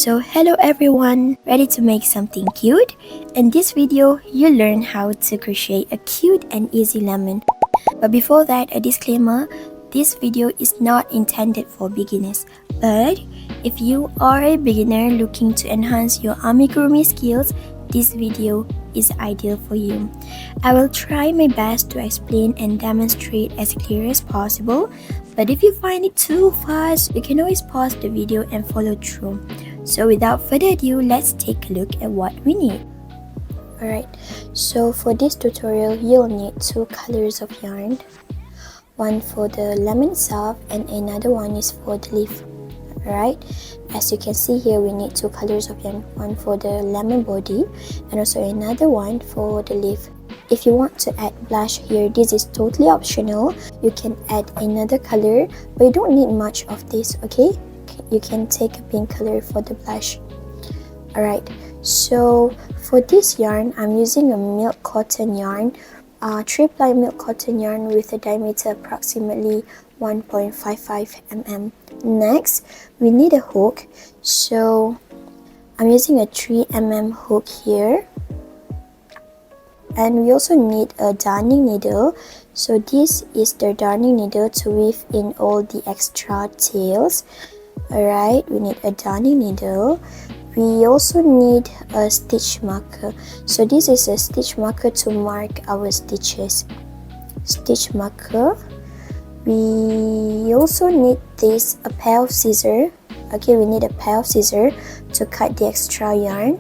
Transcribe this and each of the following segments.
So hello everyone, ready to make something cute? In this video, you'll learn how to crochet a cute and easy lemon. But before that, a disclaimer, this video is not intended for beginners. But if you are a beginner looking to enhance your amigurumi skills, this video is ideal for you. I will try my best to explain and demonstrate as clear as possible, but if you find it too fast, you can always pause the video and follow through. So without further ado, let's take a look at what we need. Alright, so for this tutorial, you'll need two colors of yarn. One for the lemon itself and another one is for the leaf. Alright, as you can see here, we need two colors of yarn, one for the lemon body and also another one for the leaf. If you want to add blush here, this is totally optional. You can add another color, but you don't need much of this, okay? You can take a pink color for the blush. Alright, so for this yarn, I'm using a milk cotton yarn, 3-ply milk cotton yarn with a diameter approximately 1.55 mm. Next, we need a hook, so I'm using a 3 mm hook here. And we also need a darning needle, so this is the darning needle to weave in all the extra tails. Alright, we need a darning needle. We also need a stitch marker, so this is a stitch marker to mark our stitches. Stitch marker. We also need a pair of scissors. Okay, we need a pair of scissors to cut the extra yarn,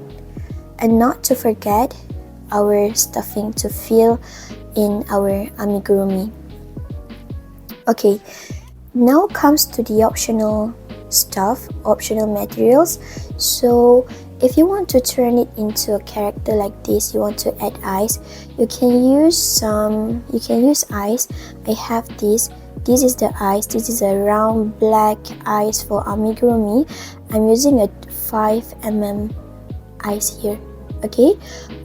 and not to forget our stuffing to fill in our amigurumi. Okay, now comes to the optional stuff, optional materials. So if you want to turn it into a character like this, you want to add eyes, you can use eyes. I have this is the eyes. This is a round black eyes for amigurumi. I'm using a 5 mm eyes here. Okay,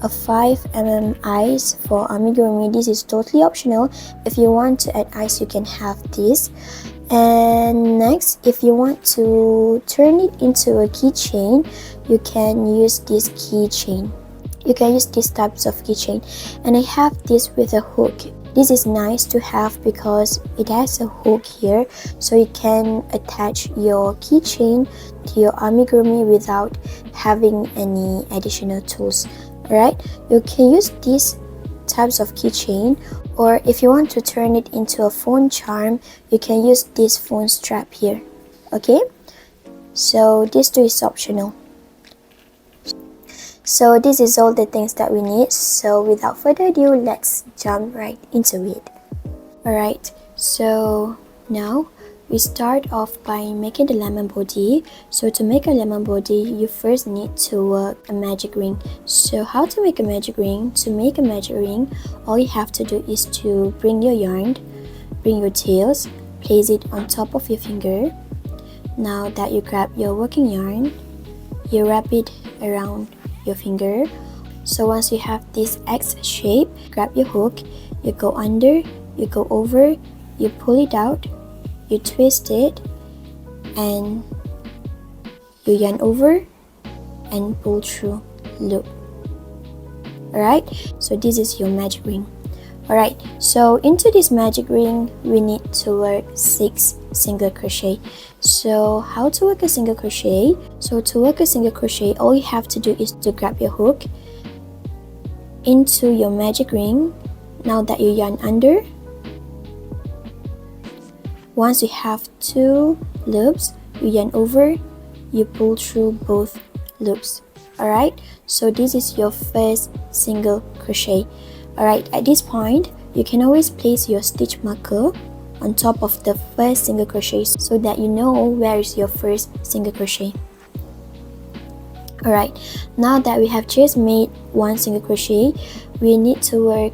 a 5 mm eyes for amigurumi. This is totally optional. If you want to add eyes, you can have this. And next, if you want to turn it into a keychain, you can use this keychain. You can use these types of keychain, and I have this with a hook. This is nice to have because it has a hook here, so you can attach your keychain to your amigurumi without having any additional tools. Alright, you can use these types of keychain, or if you want to turn it into a phone charm, you can use this phone strap here. Okay, so this too is optional. So this is all the things that we need. So without further ado, let's jump right into it. Alright, so now we start off by making the lemon body. So to make a lemon body, you first need to work a magic ring. So how to make a magic ring? To make a magic ring, all you have to do is to bring your yarn, bring your tails, place it on top of your finger. Now that you grab your working yarn, you wrap it around your finger. So once you have this X shape, grab your hook, you go under, you go over, you pull it out, you twist it, and you yarn over and pull through loop. Alright, so this is your magic ring. Alright, so into this magic ring, we need to work 6 single crochet. So how to work a single crochet? So to work a single crochet, all you have to do is to grab your hook into your magic ring. Now that you yarn under, once you have 2 loops, you yarn over, you pull through both loops. Alright, so this is your first single crochet. Alright, at this point, you can always place your stitch marker on top of the first single crochet so that you know where is your first single crochet. Alright, now that we have just made 1 single crochet, we need to work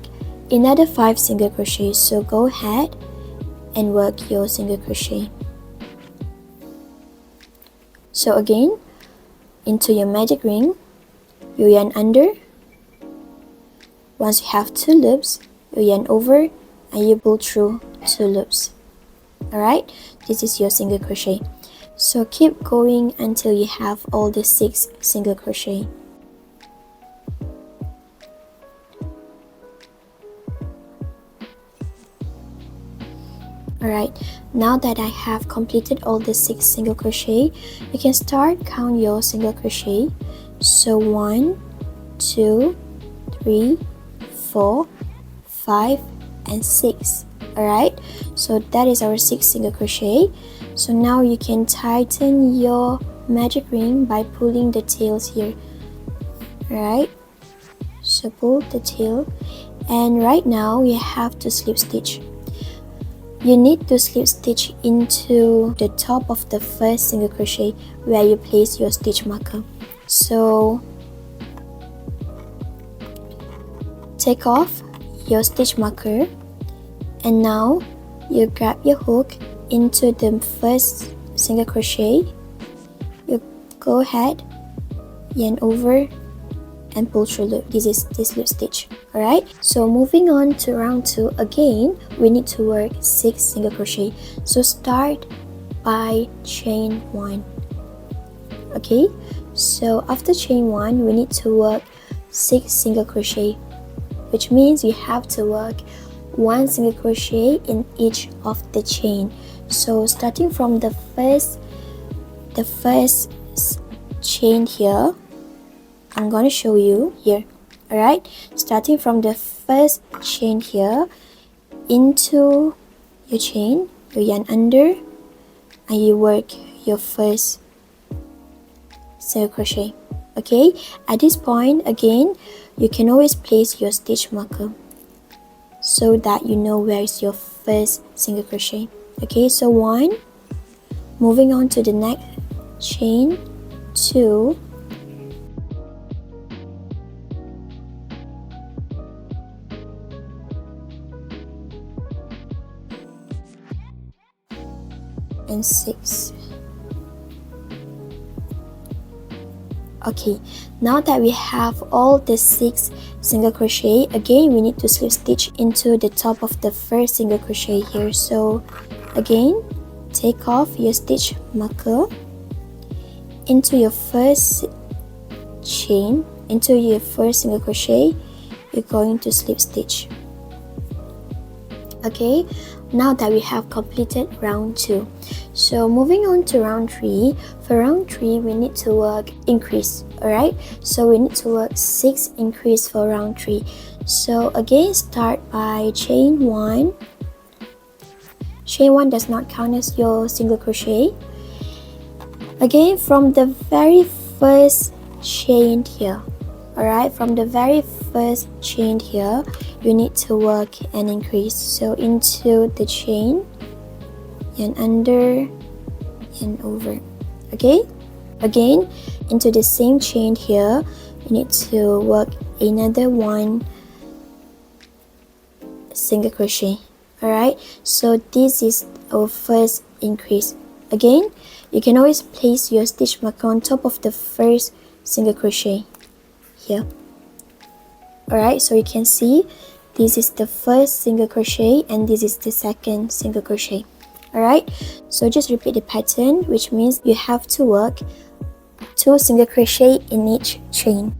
another 5 single crochets. So go ahead and work your single crochet. So again, into your magic ring, you yarn under. Once you have 2 loops, you yarn over and you pull through 2 loops. Alright, this is your single crochet. So keep going until you have all the 6 single crochet. Alright, now that I have completed all the 6 single crochet, you can start count your single crochet. So 1, 2, 3, 4, 5 and 6. Alright, so that is our 6 single crochet. So now you can tighten your magic ring by pulling the tails here. Alright, so pull the tail, and right now you have to slip stitch. You need to slip stitch into the top of the first single crochet where you place your stitch marker. So take off your stitch marker, and now you grab your hook into the first single crochet. You go ahead, yarn over and pull through loop. This is the slip stitch. Alright, so moving on to round 2, again we need to work 6 single crochet. So start by chain 1. Okay, so after chain 1 we need to work 6 single crochet, which means you have to work 1 single crochet in each of the chain. So starting from the first chain here, I'm going to show you here. Alright, starting from the first chain here, into your chain, you yarn under and you work your first single crochet. Okay, at this point again you can always place your stitch marker so that you know where is your first single crochet. Okay, so 1, moving on to the next chain, 2, and 6. Okay, now that we have all the 6 single crochet, again we need to slip stitch into the top of the first single crochet here. So again, take off your stitch marker into your first chain, into your first single crochet, you're going to slip stitch. Okay, now that we have completed round 2, so moving on to round 3. For round 3 we need to work increase. Alright, so we need to work 6 increase for round 3. So again, start by chain 1. Chain 1 does not count as your single crochet. Again, from the very first chain here, alright, from the very first chain here, you need to work an increase. So into the chain, yarn under, yarn over. Okay, again into the same chain here, you need to work another 1 single crochet. Alright, so this is our first increase. Again, you can always place your stitch marker on top of the first single crochet here. Alright, so you can see this is the first single crochet and this is the second single crochet. Alright, so just repeat the pattern, which means you have to work 2 single crochet in each chain.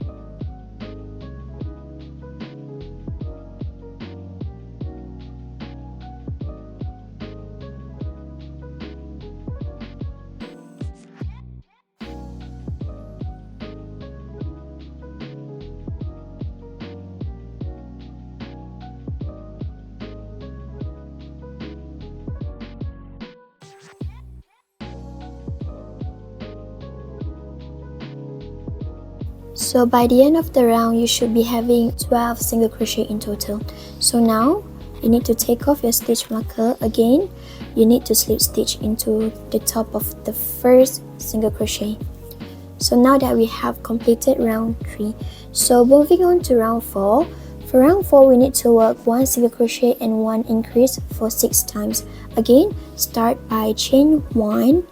So by the end of the round, you should be having 12 single crochet in total. So now you need to take off your stitch marker. Again, you need to slip stitch into the top of the first single crochet. So now that we have completed round 3, so moving on to round 4. For round 4, we need to work 1 single crochet and 1 increase for 6 times. Again, start by chain 1,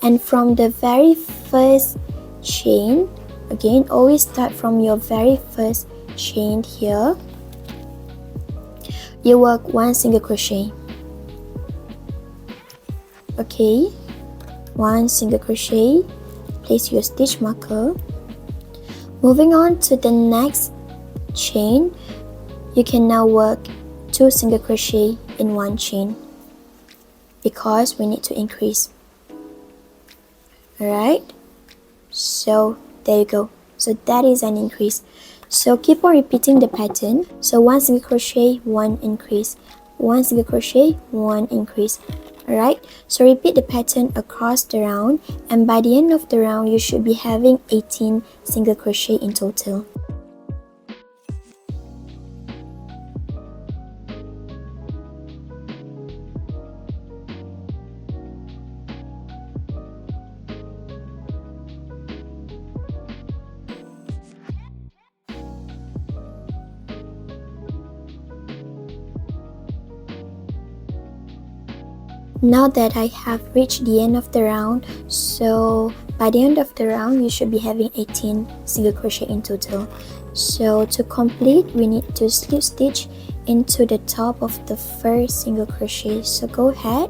and from the very first chain, again always start from your very first chain here, you work 1 single crochet. Okay, 1 single crochet, place your stitch marker. Moving on to the next chain, you can now work 2 single crochet in 1 chain because we need to increase. Alright, so there you go. So that is an increase. So keep on repeating the pattern. So 1 single crochet, 1 increase, 1 single crochet, 1 increase. Alright, so repeat the pattern across the round, and by the end of the round you should be having 18 single crochet in total. Now that I have reached the end of the round, so by the end of the round you should be having 18 single crochet in total. So to complete, we need to slip stitch into the top of the first single crochet. So go ahead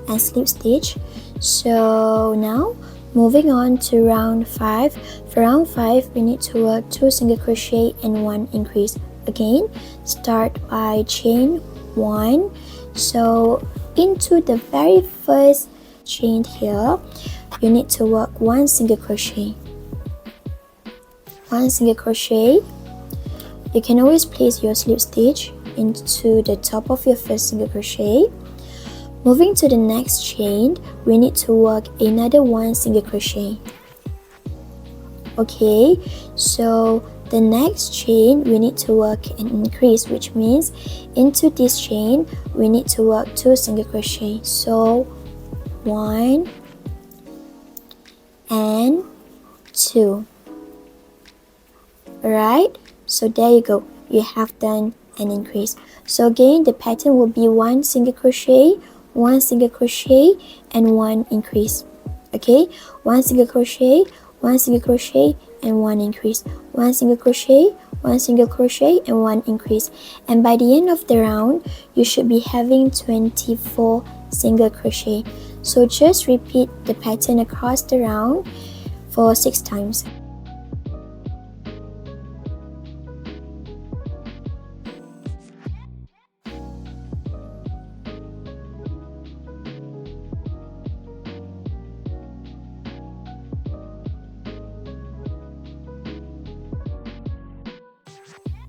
and slip stitch. So now moving on to round 5. For round 5, we need to work 2 single crochet and 1 increase. Again, start by chain 1. So into the very first chain here, you need to work 1 single crochet. 1 single crochet. You can always place your slip stitch into the top of your first single crochet. Moving to the next chain, we need to work another 1 single crochet. Okay, so the next chain we need to work an increase, which means into this chain we need to work 2 single crochet. So 1 and 2. Alright, so there you go, you have done an increase. So again, the pattern will be 1 single crochet, 1 single crochet and 1 increase. Okay, 1 single crochet, 1 single crochet and 1 increase, 1 single crochet, 1 single crochet and 1 increase, and by the end of the round you should be having 24 single crochet. So just repeat the pattern across the round for 6 times.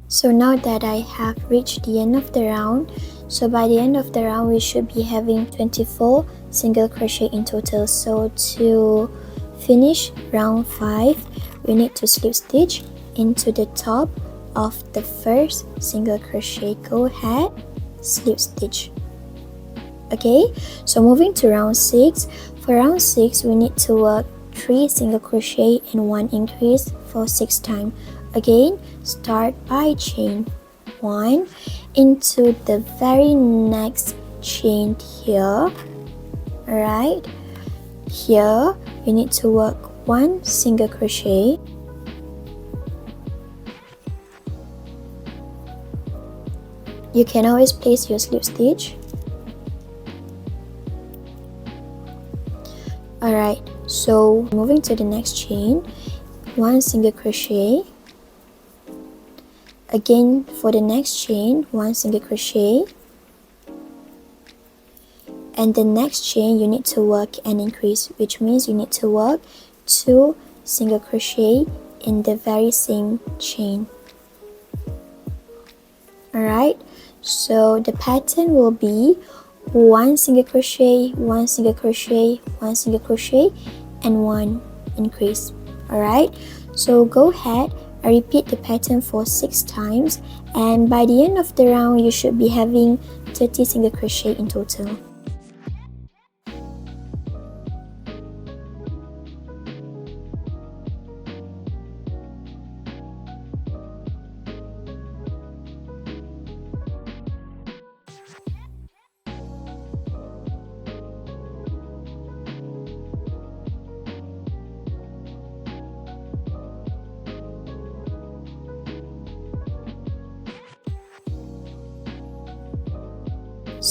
So now that I have reached the end of the round, so by the end of the round we should be having 24 single crochet in total. So to finish round 5, we need to slip stitch into the top of the first single crochet. Go ahead, slip stitch. Okay, so moving to round 6. For round 6, we need to work 3 single crochet and 1 increase for 6 times. Again, start by chain 1 into the very next chain here. Alright, here you need to work 1 single crochet. You can always place your slip stitch. Alright, so moving to the next chain, 1 single crochet. Again, for the next chain, 1 single crochet, and the next chain you need to work an increase, which means you need to work 2 single crochet in the very same chain. Alright, so the pattern will be 1 single crochet, 1 single crochet, 1 single crochet and 1 increase. Alright, so go ahead, I repeat the pattern for 6 times, and by the end of the round you should be having 30 single crochet in total.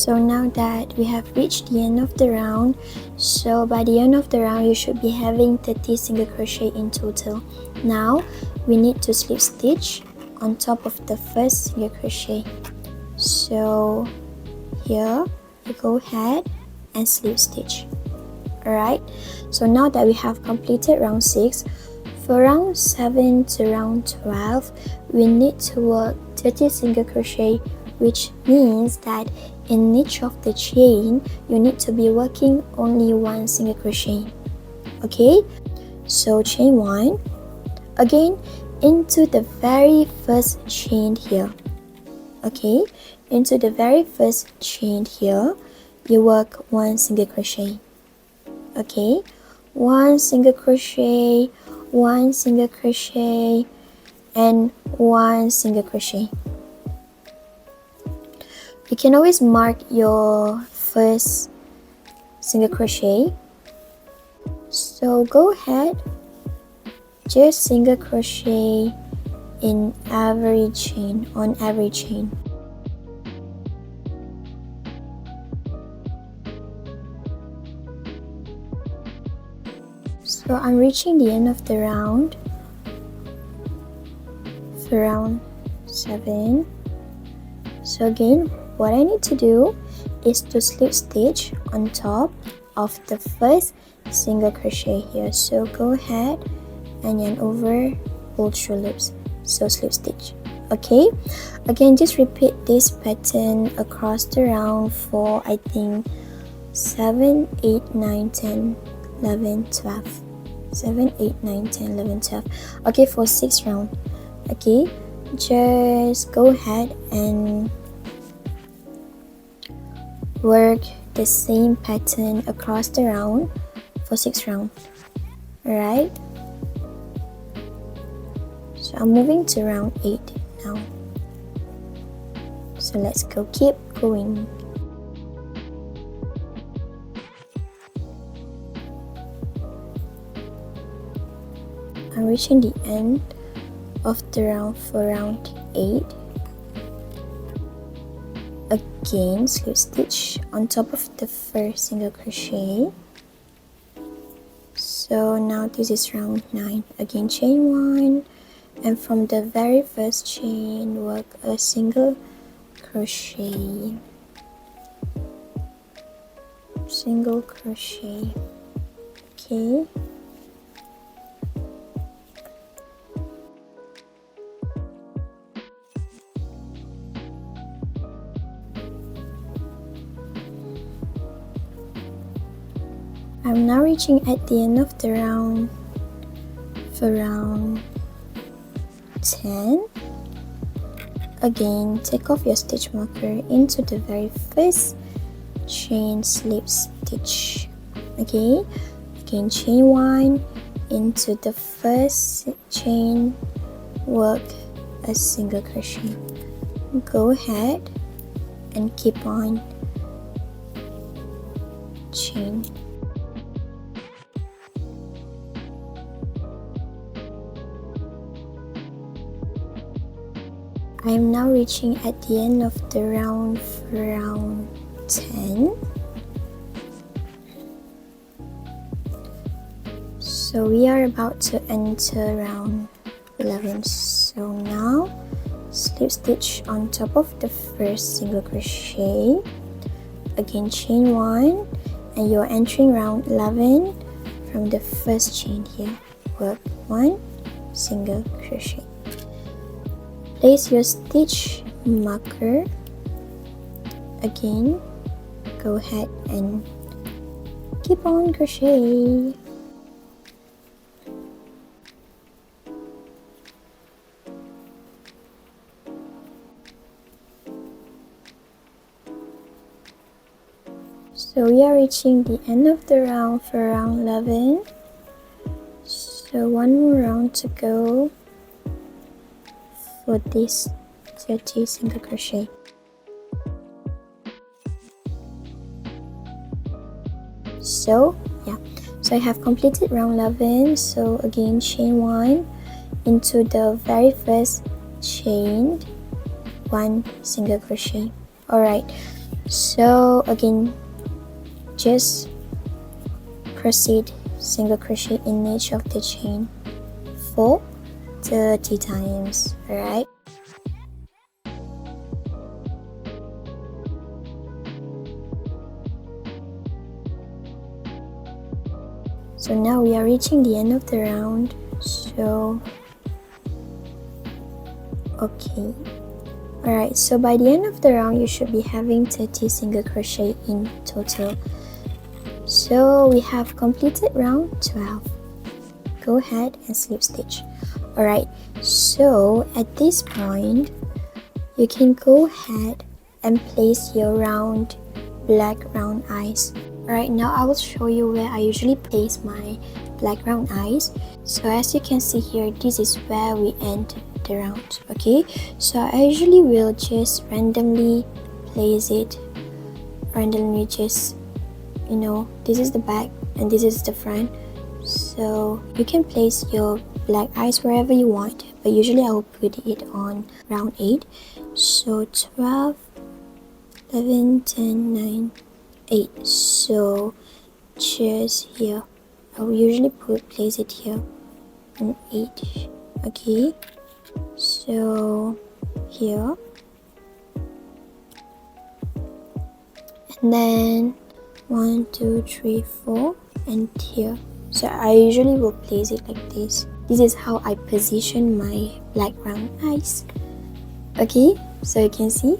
So now that we have reached the end of the round, so by the end of the round you should be having 30 single crochet in total. Now we need to slip stitch on top of the first single crochet. So here you go ahead and slip stitch. Alright, so now that we have completed round 6, for round 7 to round 12 we need to work 30 single crochet, which means that in each of the chain you need to be working only one single crochet. Okay, so chain 1, again into the very first chain here. Okay, into the very first chain here you work one single crochet. Okay, one single crochet, one single crochet, and one single crochet. You can always mark your first single crochet. So go ahead, just single crochet in every chain, on every chain. So I'm reaching the end of the round for round 7. So again, what I need to do is to slip stitch on top of the first single crochet here. So go ahead and yarn over, pull through loops, so slip stitch. Okay, again just repeat this pattern across the round for I think 7, 8, 9, 10, 11, 12. 7, 8, 9, 10, 11, 12. Okay, for 6 round. Okay, just go ahead and work the same pattern across the round for 6 round. Alright, so I'm moving to round 8 now. So let's go, keep going. I'm reaching the end of the round for round 8. Again, slip stitch on top of the first single crochet. So now this is round 9. Again, chain 1, and from the very first chain work a single crochet. Single crochet. Okay. I'm now reaching at the end of the round for round 10. Again, take off your stitch marker into the very first chain, slip stitch. Okay, again chain 1 into the first chain, work a single crochet. Go ahead and keep on chain. I am now reaching at the end of the round for round 10. So we are about to enter round 11. So now slip stitch on top of the first single crochet. Again chain 1, and you're entering round 11 from the first chain here. Work 1 single crochet. Place your stitch marker. Again, go ahead and keep on crochet. So we are reaching the end of the round for round 11. So one more round to go for this 30 single crochet. So yeah, so I have completed round 11. So again chain 1 into the very first chain, 1 single crochet. Alright, So again, just proceed single crochet in each of the chain for 30 times. Alright, so now we are reaching the end of the round. So okay, alright, so by the end of the round you should be having 30 single crochet in total. So we have completed round 12. Go ahead and slip stitch. Alright, so at this point you can go ahead and place your black round eyes. Alright, now I will show you where I usually place my black round eyes. So as you can see here, this is where we end the round. Okay, so I usually will just randomly place it, randomly just, you know, this is the back and this is the front. So you can place your black eyes wherever you want, but usually I will put it on round 8. So 12, 11, 10, 9, 8. So just here, I will usually place it here on 8. Okay, so here, and then 1, 2, 3, 4, and here. So I usually will place it like this. This is how I position my black round eyes. Okay, so you can see,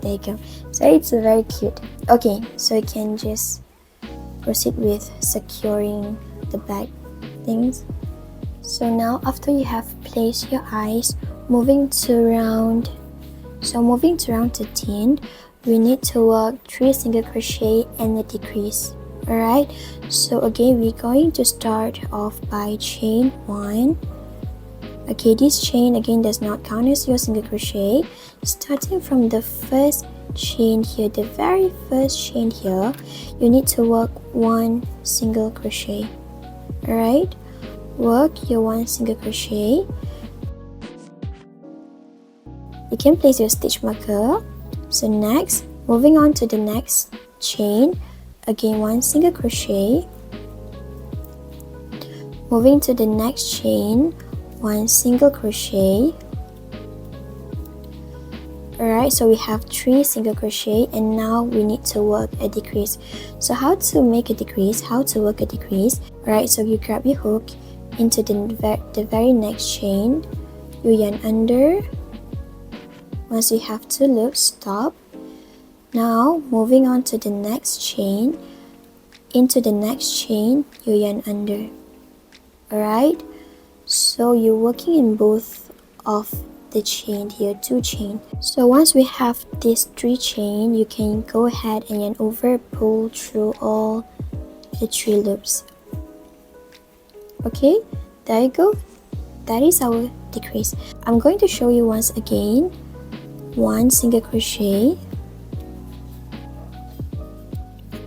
there you go. So it's very cute. Okay, so you can just proceed with securing the back things. So now after you have placed your eyes, moving to round 13, we need to work 3 single crochet and a decrease. Alright, so again we're going to start off by chain 1. Okay, this chain again does not count as your single crochet. Starting from the first chain here, the very first chain here, you need to work 1 single crochet. Alright, work your 1 single crochet. You can place your stitch marker. So next, moving on to the next chain, again 1 single crochet. Moving to the next chain, 1 single crochet. Alright, so we have 3 single crochet, and now we need to work a decrease. So how to make a decrease, how to work a decrease? Alright, so you grab your hook into the very next chain, you yarn under. Once you have 2 loops, stop. Now moving on to the next chain, into the next chain, you yarn under. Alright, so you're working in both of the chain here, 2 chain. So once we have these 3 chain, you can go ahead and yarn over, pull through all the 3 loops. Okay, there you go. That is our decrease. I'm going to show you once again. 1 single crochet,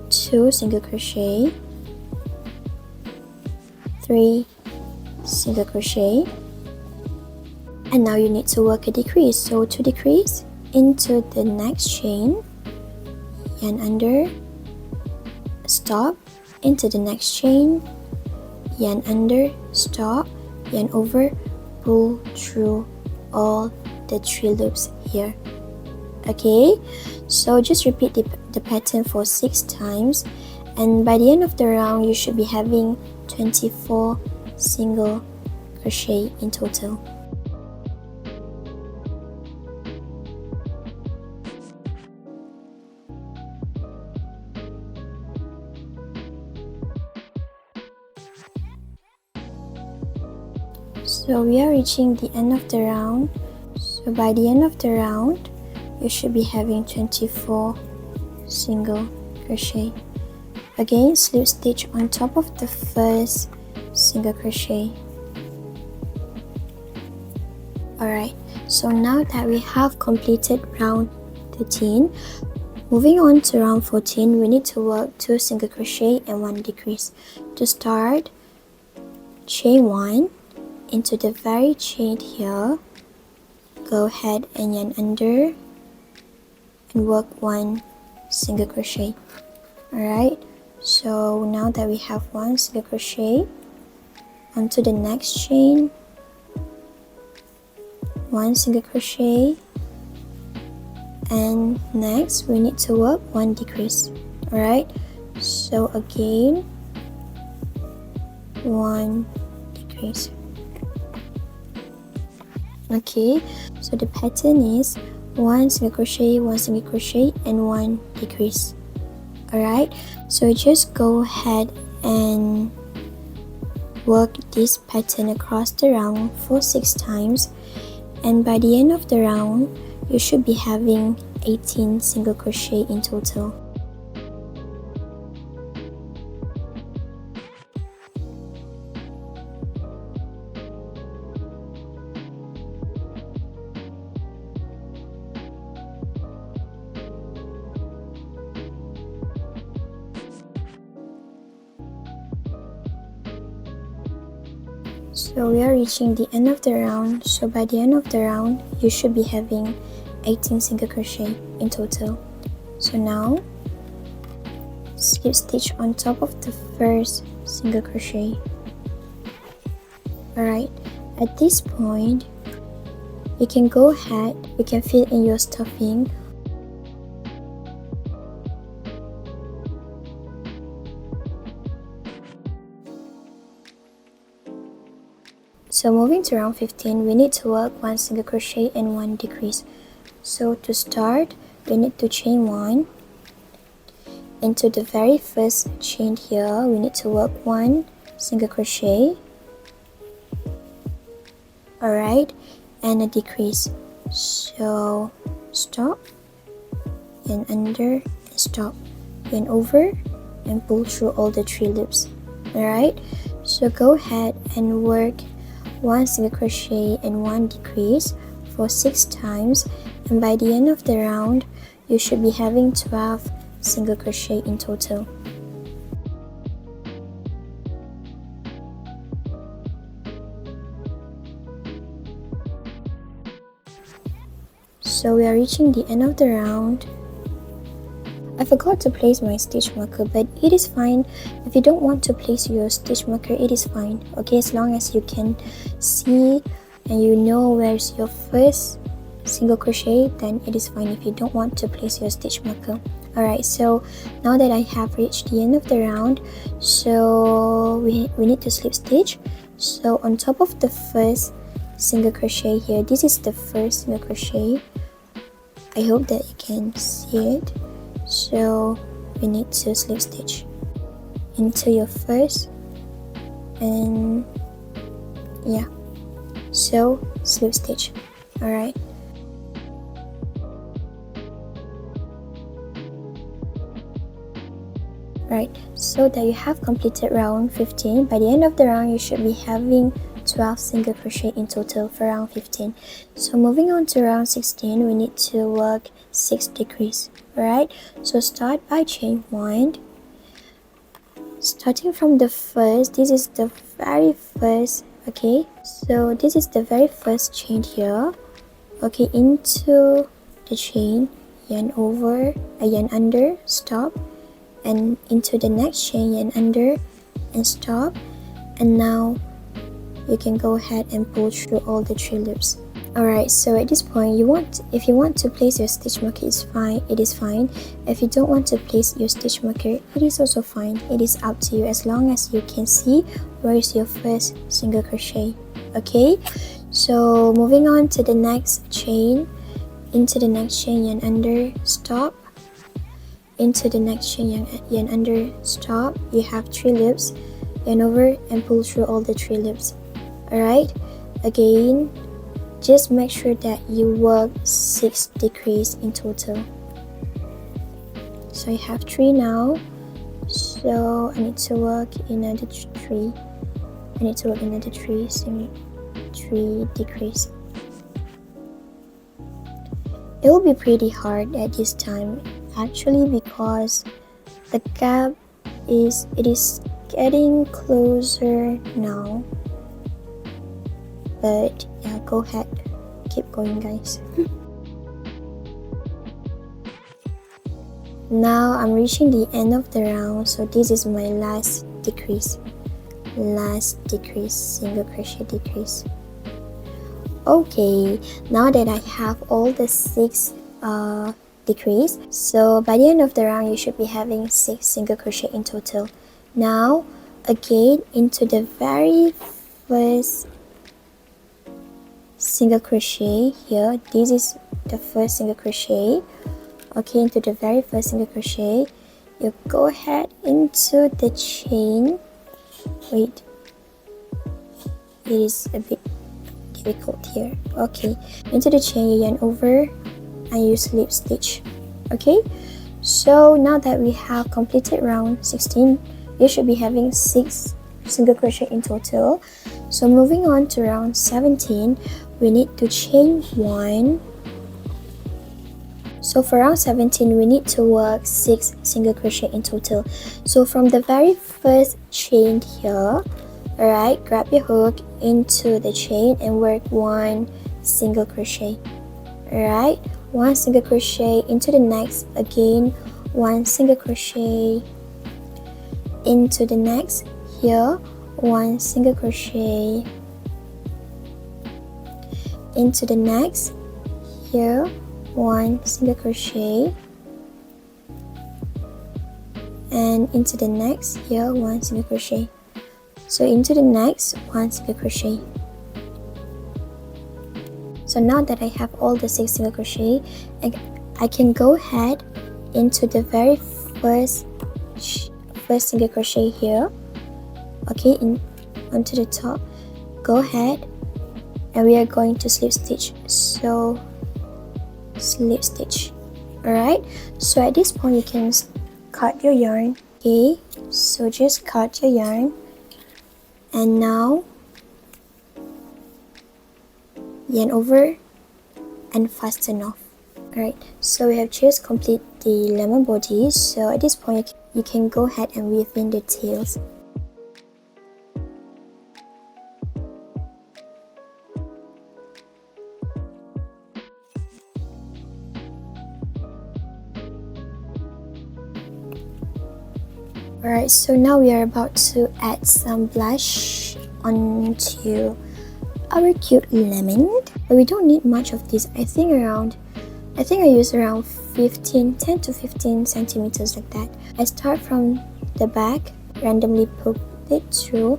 2 single crochet, 3 single crochet, and now you need to work a decrease. So to decrease, into the next chain, yarn under, stop, into the next chain, yarn under, stop, yarn over, pull through all the 3 loops here. Okay, so just repeat the pattern for 6 times, and by the end of the round you should be having 24 single crochet in total. So we are reaching the end of the round. So by the end of the round, you should be having 24 single crochet. Again, slip stitch on top of the first single crochet. Alright, so now that we have completed round 13, moving on to round 14, we need to work 2 single crochet and 1 decrease. To start, chain 1 into the very chain here, go ahead and yarn under and work 1 single crochet. Alright, so now that we have 1 single crochet, onto the next chain, 1 single crochet, and next we need to work 1 decrease. Alright, so again 1 decrease. Okay, so the pattern is 1 single crochet, 1 single crochet, and 1 decrease. Alright, so just go ahead and work this pattern across the round for 6 times, and by the end of the round you should be having 18 single crochet in total. So we are reaching the end of the round, so by the end of the round you should be having 18 single crochet in total. So now slip stitch on top of the first single crochet. Alright, at this point you can go ahead, you can fill in your stuffing. So moving to round 15, we need to work 1 single crochet and 1 decrease. So to start, we need to chain 1. Into the very first chain here, we need to work 1 single crochet. Alright, and a decrease. So stop, and under, and stop, and over, and pull through all the 3 loops. Alright, so go ahead and work 1 single crochet and 1 decrease for 6 times, and by the end of the round you should be having 12 single crochet in total. So we are reaching the end of the round. I forgot to place my stitch marker, but it is fine. If you don't want to place your stitch marker, it is fine. Okay, as long as you can see and you know where's your first single crochet, then it is fine if you don't want to place your stitch marker. Alright, so now that I have reached the end of the round, so we need to slip stitch. So on top of the first single crochet here, this is the first single crochet. I hope that you can see it. So we need to slip stitch into your first, and yeah, so slip stitch. Alright, right, so that you have completed round 15. By the end of the round you should be having 12 single crochet in total for round 15. So moving on to round 16, we need to work 6 decrease. Alright, so start by chain 1. Starting from the first, this is the very first, okay, so this is the very first chain here. Okay, into the chain, yarn over, yarn under, stop, and into the next chain, yarn under, and stop, and now you can go ahead and pull through all the 3 loops. Alright, so at this point, if you want to place your stitch marker, it is fine. If you don't want to place your stitch marker, it is also fine. It is up to you, as long as you can see where is your first single crochet. Okay, so moving on to the next chain, into the next chain, yarn under, stop, into the next chain, yarn under, stop. You have 3 loops, yarn over, and pull through all the 3 loops. Alright, again, just make sure that you work 6 decrease in total. So I have 3 now, so I need to work another 3. I need to work another 3 decrease. It will be pretty hard at this time, actually, because the gap is getting closer now. But yeah, go ahead, keep going, guys. Now I'm reaching the end of the round, so this is my last decrease, single crochet decrease. Okay, now that I have all the 6 decrease, so by the end of the round you should be having 6 single crochet in total. Now again, into the very first single crochet here, this is the first single crochet. Okay, into the very first single crochet, you go ahead into the chain. Wait, it is a bit difficult here. Okay, into the chain, you yarn over and you slip stitch. Okay, so now that we have completed round 16, you should be having 6 single crochet in total. So moving on to round 17, we need to chain 1. So for round 17, we need to work 6 single crochet in total. So from the very first chain here, alright, grab your hook into the chain and work 1 single crochet. Alright, 1 single crochet into the next, again 1 single crochet into the next, here 1 single crochet into the next, here 1 single crochet, and into the next, here 1 single crochet. So into the next, 1 single crochet. So now that I have all the 6 single crochet, I can go ahead into the very first single crochet here. Okay, onto the top, go ahead, and we are going to slip stitch. So slip stitch. Alright, so at this point you can cut your yarn. Okay, so just cut your yarn, and now yarn over and fasten off. Alright, so we have just completed the lemon body. So at this point you can go ahead and weave in the tails. Alright, so now we are about to add some blush onto our cute lemon, but we don't need much of this. I think I use around 10 to 15 centimeters like that. I start from the back, randomly poke it through.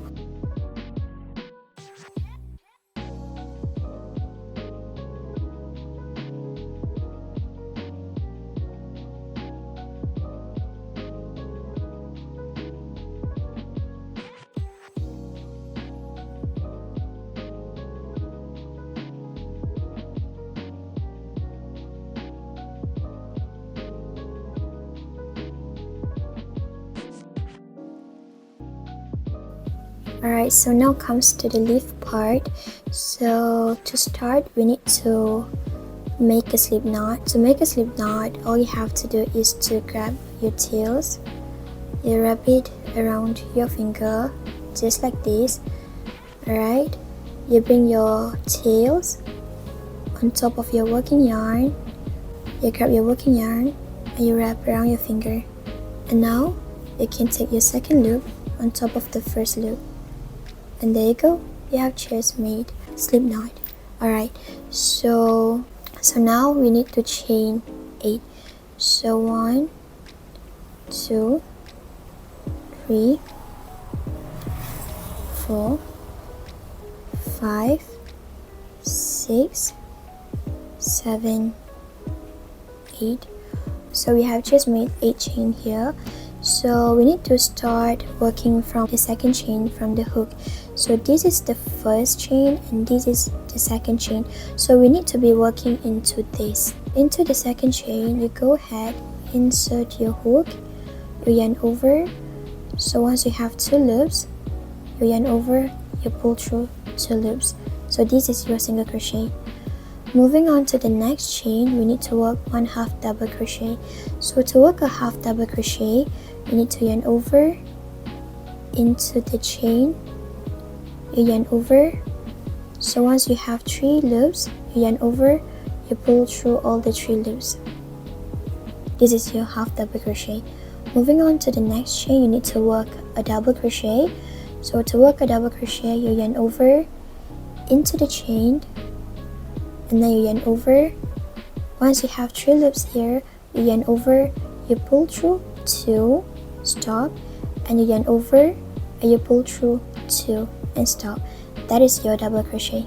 Alright, so now comes to the leaf part. So to start, we need to make a slip knot. To make a slip knot, all you have to do is to grab your tails, you wrap it around your finger just like this. Alright, you bring your tails on top of your working yarn, you grab your working yarn and you wrap around your finger, and now you can take your second loop on top of the first loop. And there you go, you have just made slip knot. Alright, so now we need to chain 8. So 1, 2, 3, 4, 5, 6, 7, 8. So we have just made 8 chain here. So we need to start working from the second chain from the hook. So this is the first chain and this is the second chain. So we need to be working into this. Into the second chain, you go ahead, insert your hook, you yarn over. So once you have 2 loops, you yarn over, you pull through 2 loops. So this is your single crochet. Moving on to the next chain, we need to work 1 half double crochet. So to work a half double crochet, you need to yarn over into the chain, you yarn over. So once you have 3 loops, you yarn over, you pull through all the 3 loops. This is your half double crochet. Moving on to the next chain, you need to work a double crochet. So to work a double crochet, you yarn over into the chain, and then you yarn over. Once you have 3 loops here, you yarn over, you pull through 2, stop, and you yarn over and you pull through 2 and stop. That is your double crochet.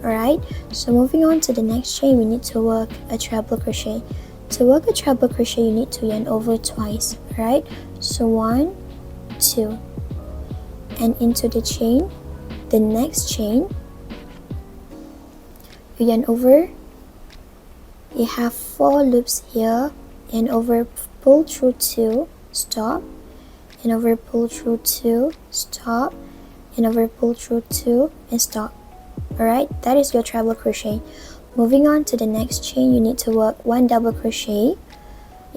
Alright, so moving on to the next chain, we need to work a treble crochet. To work a treble crochet, you need to yarn over twice. Alright, so 1, 2, and into the chain, the next chain, you yarn over. You have 4 loops here, and over, pull through 2, stop, and over, pull through 2, stop, and over, pull through 2 and stop. Alright, that is your treble crochet. Moving on to the next chain, you need to work 1 double crochet,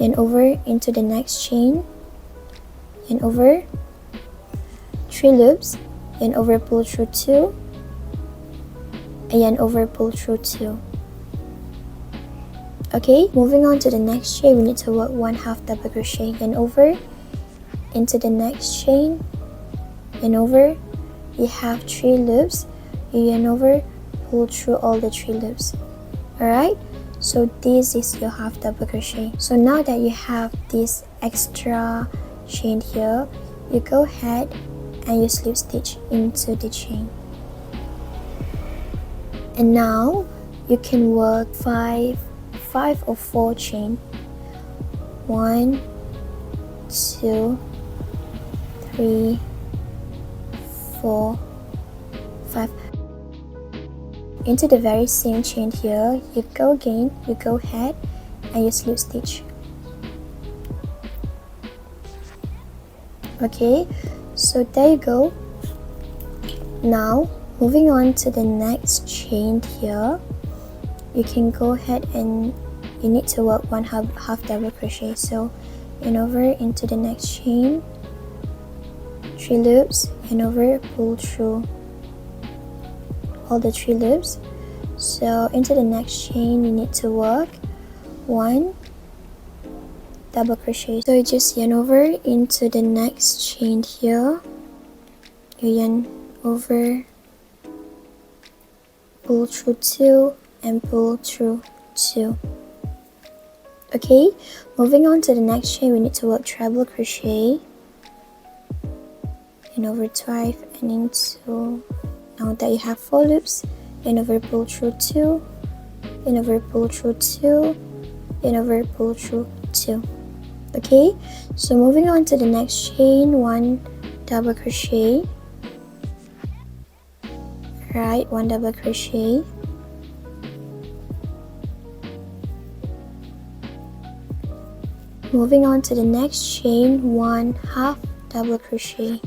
and over into the next chain, and over, 3 loops, and over, pull through 2, and over, pull through 2. Okay, moving on to the next chain, we need to work 1 half double crochet, and over into the next chain, and over. You have 3 loops, you yarn over, pull through all the 3 loops. Alright, so this is your half double crochet. So now that you have this extra chain here, you go ahead and you slip stitch into the chain. And now you can work 5 or 4 chain. 1, 2, 3, 4, 5. Into the very same chain here, you go again, you go ahead and you slip stitch. Okay, so there you go. Now moving on to the next chain here, you can go ahead and you need to work 1 half double crochet. So yarn over into the next chain, 3 loops, yarn over, pull through all the 3 loops. So into the next chain, you need to work 1 double crochet. So you just yarn over into the next chain here, you yarn over, pull through 2 and pull through 2. Okay, moving on to the next chain, we need to work treble crochet, and over twice and into. Now that you have 4 loops, and over, pull through 2, and over, pull through 2, and over, pull through 2. Okay, so moving on to the next chain, 1 double crochet. Right, 1 double crochet. Moving on to the next chain, 1 half double crochet.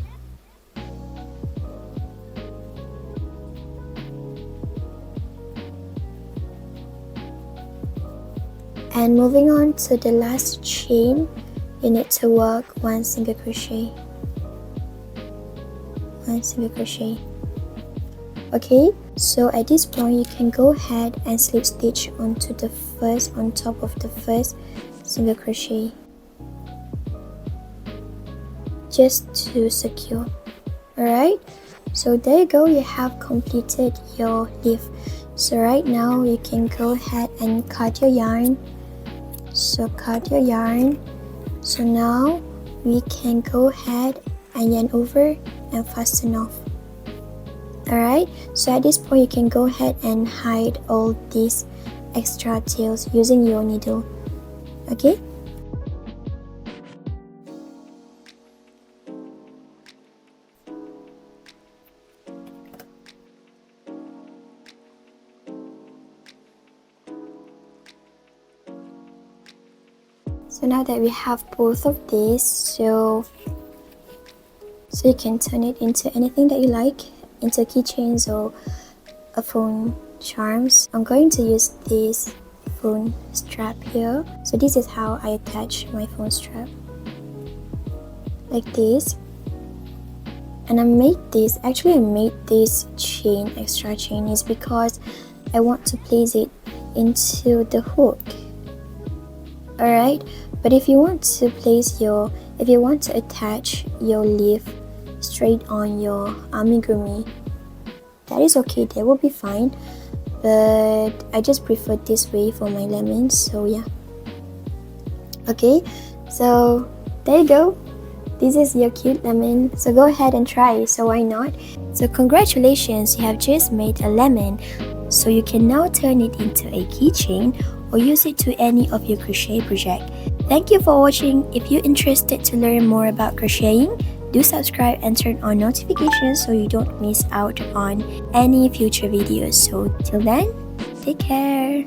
And moving on to the last chain, you need to work 1 single crochet. 1 single crochet. Okay, so at this point you can go ahead and slip stitch onto the first, on top of the first single crochet, just to secure. Alright, so there you go, you have completed your leaf. So right now you can go ahead and cut your yarn. So cut your yarn. So now we can go ahead and yarn over and fasten off. Alright, so at this point you can go ahead and hide all these extra tails using your needle. Okay, so now that we have both of these, so you can turn it into anything that you like, into keychains or a phone charms. I'm going to use this phone strap here. So this is how I attach my phone strap, like this. And I made this chain, extra chain, is because I want to place it into the hook. Alright, But if you want to attach your leaf straight on your amigurumi, that is okay, that will be fine. But I just prefer this way for my lemons, so yeah. Okay, so there you go. This is your cute lemon, so go ahead and try, so why not? So congratulations, you have just made a lemon. So you can now turn it into a keychain or use it to any of your crochet project. Thank you for watching. If you're interested to learn more about crocheting, do subscribe and turn on notifications so you don't miss out on any future videos. So till then, take care.